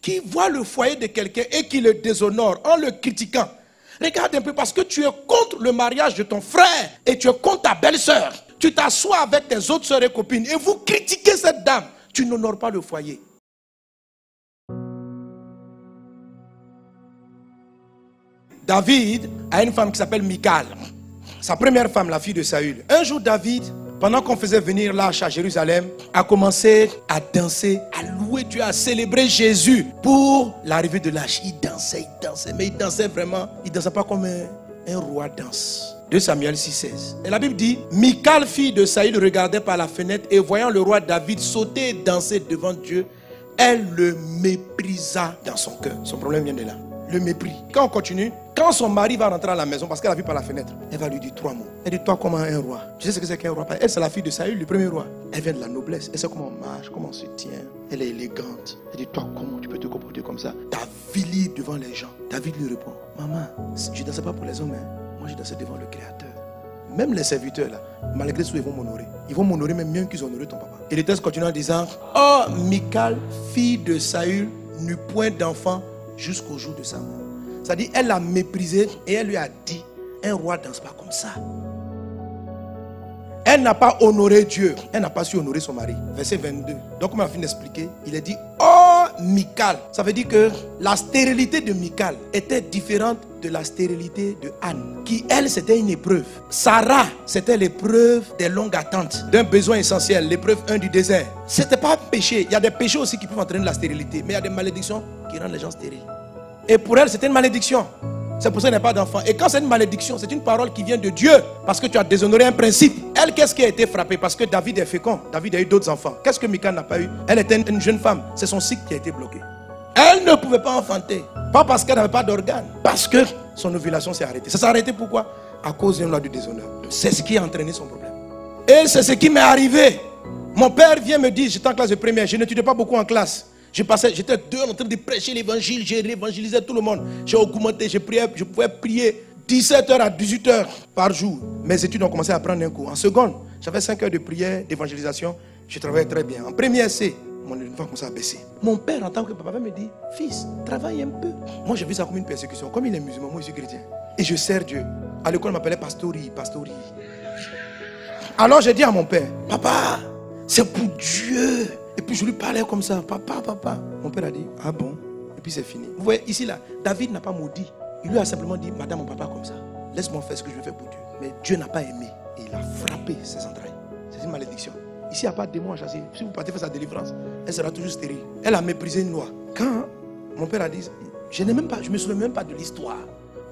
qui voit le foyer de quelqu'un et qui le déshonore en le critiquant. Regarde un peu, parce que tu es contre le mariage de ton frère et tu es contre ta belle-sœur. Tu t'assois avec tes autres sœurs et copines et vous critiquez cette dame. Tu n'honores pas le foyer. David a une femme qui s'appelle Michal. Sa première femme, la fille de Saül. Un jour, David, pendant qu'on faisait venir l'arche à Jérusalem, a commencé à danser, à louer Dieu, à célébrer Jésus pour l'arrivée de l'arche. Il dansait, mais il dansait vraiment. Il ne dansait pas comme un roi danse. 2 Samuel 6,16. Et la Bible dit, Michal, fille de Saül, regardait par la fenêtre et voyant le roi David sauter et danser devant Dieu, elle le méprisa dans son cœur. Son problème vient de là. Le mépris. Quand on continue, quand son mari va rentrer à la maison, parce qu'elle a vu par la fenêtre, elle va lui dire 3 mots. Elle dit, toi comment un roi? Tu sais ce que c'est qu'un roi? Elle, c'est la fille de Saül, le premier roi. Elle vient de la noblesse. Elle sait comment on marche, comment on se tient. Elle est élégante. Elle dit, toi comment tu peux te comporter comme ça? T'avilir devant les gens. David lui répond, maman, je ne dansais pas pour les hommes, hein. Moi je dansais devant le Créateur. Même les serviteurs là, malgré tout, ils vont m'honorer. Ils vont m'honorer même mieux qu'ils ont honoré ton papa. Et le texte continue en disant, oh Michal, fille de Saül, n'eut point d'enfant jusqu'au jour de sa mort. C'est-à-dire, elle l'a méprisé et elle lui a dit, un roi ne danse pas comme ça. Elle n'a pas honoré Dieu. Elle n'a pas su honorer son mari. Verset 22. Donc, comme on a fini d'expliquer, il a dit, oh Michal. Ça veut dire que la stérilité de Michal était différente de la stérilité de Anne. Qui, elle, c'était une épreuve. Sarah, c'était l'épreuve des longues attentes, d'un besoin essentiel, l'épreuve 1 du désert. C'était pas un péché. Il y a des péchés aussi qui peuvent entraîner la stérilité. Mais il y a des malédictions qui rendent les gens stériles. Et pour elle, c'était une malédiction. C'est pour ça qu'elle n'a pas d'enfant. Et quand c'est une malédiction, c'est une parole qui vient de Dieu. Parce que tu as déshonoré un principe. Elle, qu'est-ce qui a été frappée? Parce que David est fécond. David a eu d'autres enfants. Qu'est-ce que Michal n'a pas eu? Elle était une jeune femme. C'est son cycle qui a été bloqué. Elle ne pouvait pas enfanter. Pas parce qu'elle n'avait pas d'organes. Parce que son ovulation s'est arrêtée. Ça s'est arrêté pourquoi? À cause d'une loi du déshonneur. C'est ce qui a entraîné son problème. Et c'est ce qui m'est arrivé. Mon père vient me dire, j'étais en classe de première. Je n'étudiais pas beaucoup en classe. J'étais dehors en train de prêcher l'évangile, j'ai réévangélisé tout le monde. J'ai augmenté, je pouvais prier 17h à 18h par jour. Mes études ont commencé à prendre un coup. En seconde, j'avais 5 heures de prière, d'évangélisation. Je travaillais très bien. En première C, mon uniforme commençait à baisser. Mon père, en tant que papa, me dit, fils, travaille un peu. Moi, j'ai vu ça comme une persécution. Comme il est musulman, moi, je suis chrétien. Et je sers Dieu. À l'école, on m'appelait Pastori. Alors, j'ai dit à mon père, papa, c'est pour Dieu. Et puis je lui parlais comme ça, papa. Mon père a dit, ah bon? Et puis c'est fini. Vous voyez, ici là, David n'a pas maudit. Il lui a simplement dit, madame, mon papa comme ça. Laisse-moi faire ce que je veux faire pour Dieu. Mais Dieu n'a pas aimé. Et il a frappé ses entrailles. C'est une malédiction. Ici, il n'y a pas de démon à chasser. Si vous partez faire sa délivrance, elle sera toujours stérile. Elle a méprisé une loi. Quand mon père a dit, je ne me souviens même pas de l'histoire.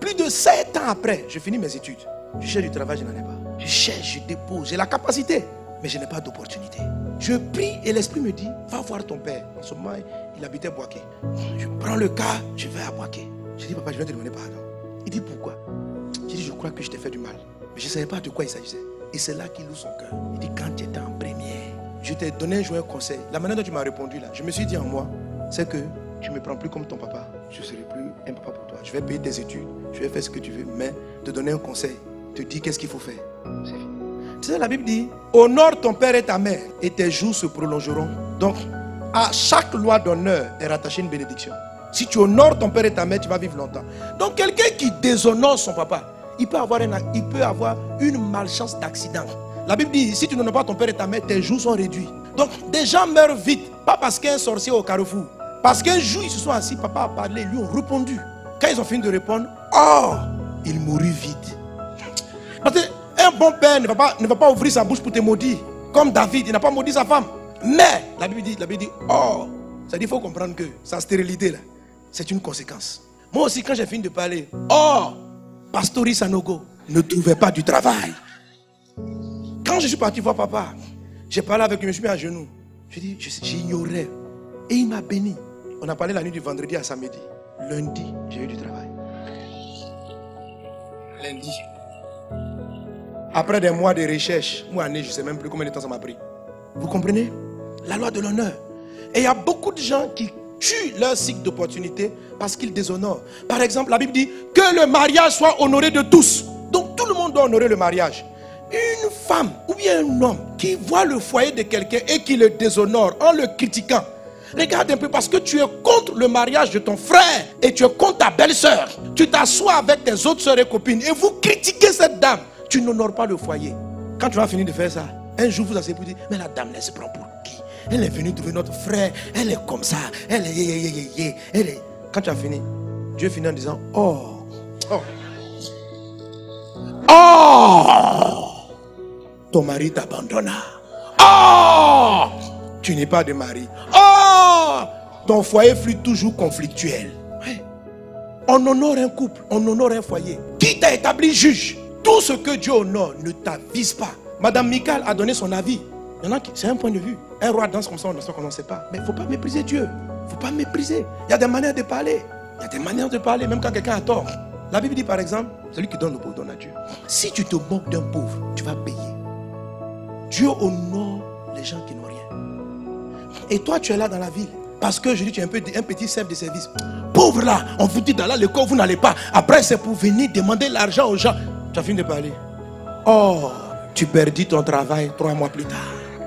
Plus de 7 ans après, je finis mes études. Je cherche du travail, je n'en ai pas. Je cherche, je dépose, j'ai la capacité. Mais je n'ai pas d'opportunité. Je prie et l'esprit me dit, va voir ton père. En ce moment, il habitait à Boaké. Je prends le cas, je vais à Boaké. Je dis, papa, je viens te demander pardon. Il dit, pourquoi? Je dis, je crois que je t'ai fait du mal. Mais je ne savais pas de quoi il s'agissait. Et c'est là qu'il ouvre son cœur. Il dit, quand tu étais en première, je t'ai donné un joyeux conseil. La manière dont tu m'as répondu là, je me suis dit en moi, c'est que tu ne me prends plus comme ton papa. Je ne serai plus un papa pour toi. Je vais payer tes études, je vais faire ce que tu veux, mais te donner un conseil, te dire qu'est-ce qu'il faut faire. C'est fini. Tu sais, la Bible dit, honore ton père et ta mère et tes jours se prolongeront. Donc, à chaque loi d'honneur est rattachée une bénédiction. Si tu honores ton père et ta mère, tu vas vivre longtemps. Donc, quelqu'un qui déshonore son papa, il peut avoir une malchance d'accident. La Bible dit, si tu n'honores pas ton père et ta mère, tes jours sont réduits. Donc, des gens meurent vite, pas parce qu'un sorcier au carrefour. Parce qu'un jour, ils se sont assis, papa a parlé, lui ont répondu. Quand ils ont fini de répondre, oh, il mourut vite. Parce que un bon père ne va pas ouvrir sa bouche pour te maudire. Comme David, il n'a pas maudit sa femme. Mais la Bible dit, oh, ça dit, il faut comprendre que sa stérilité là, c'est une conséquence. Moi aussi, quand j'ai fini de parler, oh, Pastori Sanogo ne trouvait pas du travail. Quand je suis parti voir papa, j'ai parlé avec lui, je me suis mis à genoux. Je dis, j'ignorais. Et il m'a béni. On a parlé la nuit du vendredi à samedi. Lundi, j'ai eu du travail. Lundi. Après des mois de recherche, moi, je ne sais même plus combien de temps ça m'a pris. Vous comprenez? La loi de l'honneur. Et il y a beaucoup de gens qui tuent leur cycle d'opportunité parce qu'ils déshonorent. Par exemple, la Bible dit que le mariage soit honoré de tous. Donc tout le monde doit honorer le mariage. Une femme ou bien un homme qui voit le foyer de quelqu'un et qui le déshonore en le critiquant. Regarde un peu, parce que tu es contre le mariage de ton frère et tu es contre ta belle-sœur. Tu t'assois avec tes autres sœurs et copines et vous critiquez cette dame. Tu n'honores pas le foyer. Quand tu vas finir de faire ça, un jour vous asseyez pour dire, mais la dame, elle se prend pour qui? Elle est venue trouver notre frère, elle est comme ça, elle est... Quand tu as fini, Dieu finit en disant, oh, ton mari t'abandonna. Oh, tu n'es pas de mari. Oh, ton foyer fut toujours conflictuel. Ouais. On honore un couple, on honore un foyer. Qui t'a établi juge? Tout ce que Dieu honore ne t'avise pas. Madame Michal a donné son avis. Il y en a qui, c'est un point de vue. Un roi danse comme ça, on danse comme on ne sait pas. Mais il ne faut pas mépriser Dieu. Il ne faut pas mépriser. Il y a des manières de parler. Il y a des manières de parler, même quand quelqu'un a tort. La Bible dit par exemple, celui qui donne le pauvre donne à Dieu. Si tu te moques d'un pauvre, tu vas payer. Dieu honore les gens qui n'ont rien. Et toi, tu es là dans la ville. Parce que je dis, tu es un petit chef de service. Pauvre là, on vous dit d'aller à l'école, vous n'allez pas. Après, c'est pour venir demander l'argent aux gens. Tu as fini de parler. Oh, tu perdis ton travail 3 mois plus tard.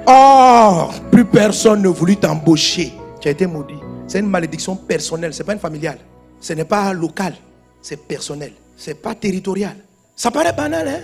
Oh, plus personne ne voulut t'embaucher. Tu as été maudit. C'est une malédiction personnelle, ce n'est pas une familiale. Ce n'est pas local, c'est personnel. Ce n'est pas territorial. Ça paraît banal, hein?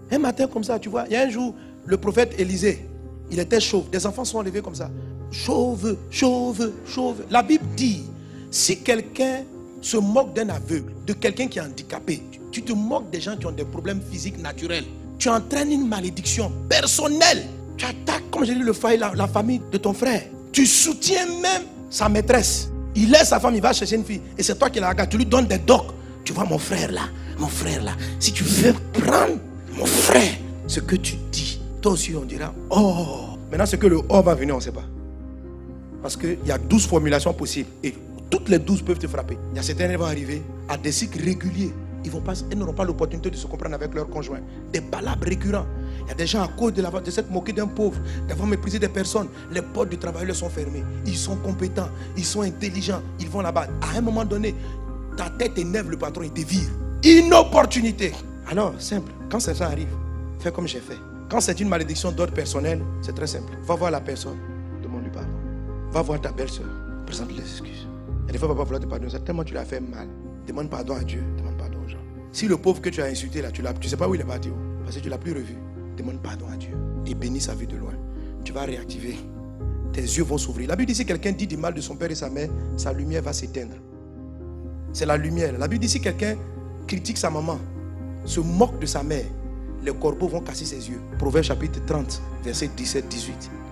Un matin comme ça, tu vois, il y a un jour, le prophète Élisée, il était chauve. Des enfants sont enlevés comme ça. Chauve, chauve, chauve. La Bible dit, si quelqu'un se moque d'un aveugle, de quelqu'un qui est handicapé, tu te moques des gens qui ont des problèmes physiques naturels. Tu entraînes une malédiction personnelle. Tu attaques, comme j'ai dit, le foyer, la famille de ton frère. Tu soutiens même sa maîtresse. Il laisse sa femme, il va chercher une fille. Et c'est toi qui la regardes. Tu lui donnes des docs. Tu vois mon frère là. Si tu veux prendre mon frère, ce que tu dis, toi aussi on dira, oh. Maintenant ce que le oh va venir, on ne sait pas. Parce qu'il y a 12 formulations possibles. Et toutes les 12 peuvent te frapper. Il y a certains qui vont arriver à des cycles réguliers. Ils n'auront pas l'opportunité de se comprendre avec leur conjoint. Des palabres récurrents. Il y a des gens à cause de s'être moqués d'un pauvre, d'avoir méprisé des personnes. Les portes du travail leur sont fermées. Ils sont compétents, ils sont intelligents. Ils vont là-bas. À un moment donné, ta tête énerve le patron, il te vire. Inopportunité. Alors, simple. Quand ça arrive, fais comme j'ai fait. Quand c'est une malédiction d'ordre personnel, c'est très simple. Va voir la personne, demande-lui pardon. Va voir ta belle-sœur, présente les excuses. Et des fois, elle va pas vouloir te pardonner. C'est tellement tu l'as fait mal. Demande pardon à Dieu, demande pardon aux gens. Si le pauvre que tu as insulté là, tu ne sais pas où il est parti, parce que tu ne l'as plus revu, demande pardon à Dieu et bénis sa vie de loin. Tu vas réactiver. Tes yeux vont s'ouvrir. La Bible dit si quelqu'un dit du mal de son père et sa mère, sa lumière va s'éteindre. C'est la lumière. La Bible dit si quelqu'un critique sa maman, se moque de sa mère, les corbeaux vont casser ses yeux. Proverbe chapitre 30, verset 17-18.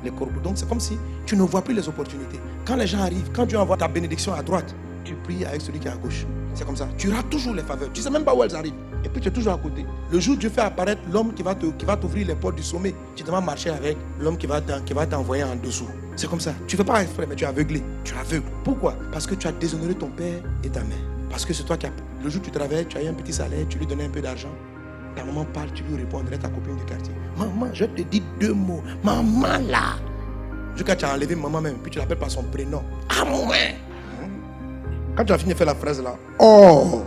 Les corbeaux. Donc c'est comme si tu ne vois plus les opportunités. Quand les gens arrivent, quand Dieu envoie ta bénédiction à droite, tu pries avec celui qui est à gauche. C'est comme ça. Tu auras toujours les faveurs. Tu ne sais même pas où elles arrivent. Et puis tu es toujours à côté. Le jour où Dieu fait apparaître l'homme qui va t'ouvrir les portes du sommet, tu devras marcher avec l'homme qui va t'envoyer en dessous. C'est comme ça. Tu ne fais pas exprès, mais tu es aveuglé. Tu es aveugle. Pourquoi? Parce que tu as déshonoré ton père et ta mère. Parce que c'est toi qui as... Le jour où tu travailles, tu as eu un petit salaire, tu lui donnais un peu d'argent. Ta maman parle, tu lui réponds, ta copine du quartier. Maman, je te dis 2 mots. Maman là. Jusqu'à tu as enlevé maman même, puis tu l'appelles par son prénom. Ah mon mère. Quand tu as fini de faire la phrase là, oh,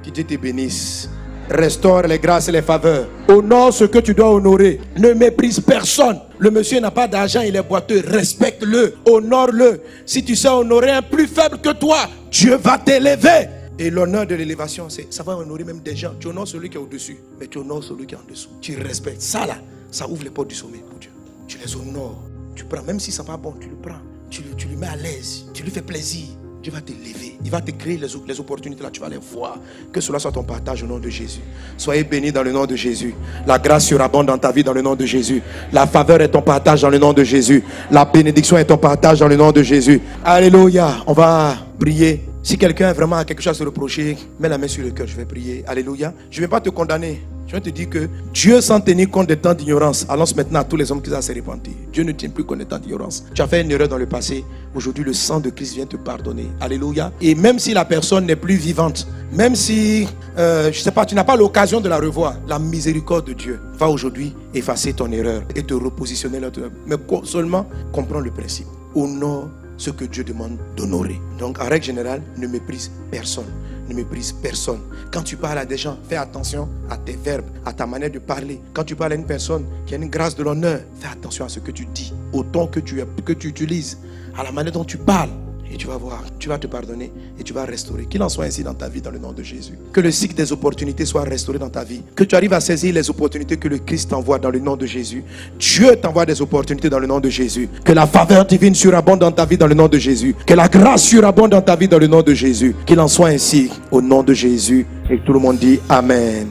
que Dieu te bénisse. Restaure les grâces et les faveurs. Honore ce que tu dois honorer. Ne méprise personne. Le monsieur n'a pas d'argent, il est boiteux. Respecte-le, honore-le. Si tu sais honorer un plus faible que toi, Dieu va t'élever. Et l'honneur de l'élévation, c'est ça va honorer même des gens. Tu honores celui qui est au-dessus, mais tu honores celui qui est en dessous. Tu respectes. Ça là, ça ouvre les portes du sommet pour Dieu. Tu les honores. Tu prends, même si ça n'est pas bon, tu le prends. Tu lui mets à l'aise, tu lui fais plaisir. Dieu va t'élever, il va te créer les opportunités là, tu vas les voir. Que cela soit ton partage au nom de Jésus. Soyez bénis dans le nom de Jésus. La grâce surabonde dans ta vie dans le nom de Jésus. La faveur est ton partage dans le nom de Jésus. La bénédiction est ton partage dans le nom de Jésus. Alléluia. On va prier. Si quelqu'un vraiment a quelque chose à se reprocher, mets la main sur le cœur, je vais prier. Alléluia. Je ne vais pas te condamner. Je vais te dire que Dieu, sans tenir compte des temps d'ignorance, annonce maintenant à tous les hommes qui ont se repentir. Dieu ne tient plus compte des temps d'ignorance. Tu as fait une erreur dans le passé. Aujourd'hui, le sang de Christ vient te pardonner. Alléluia. Et même si la personne n'est plus vivante, même si, je ne sais pas, tu n'as pas l'occasion de la revoir, la miséricorde de Dieu va aujourd'hui effacer ton erreur et te repositionner là. Mais seulement comprends le principe. Honore ce que Dieu demande d'honorer. Donc, en règle générale, ne méprise personne. ne méprise personne. Quand tu parles à des gens, fais attention à tes verbes, à ta manière de parler. Quand tu parles à une personne qui a une grâce de l'honneur, fais attention à ce que tu dis, au ton que tu utilises, à la manière dont tu parles. Et tu vas voir, tu vas te pardonner et tu vas restaurer. Qu'il en soit ainsi dans ta vie, dans le nom de Jésus. Que le cycle des opportunités soit restauré dans ta vie. Que tu arrives à saisir les opportunités que le Christ t'envoie dans le nom de Jésus. Dieu t'envoie des opportunités dans le nom de Jésus. Que la faveur divine surabonde dans ta vie dans le nom de Jésus. Que la grâce surabonde dans ta vie dans le nom de Jésus. Qu'il en soit ainsi au nom de Jésus. Et tout le monde dit Amen.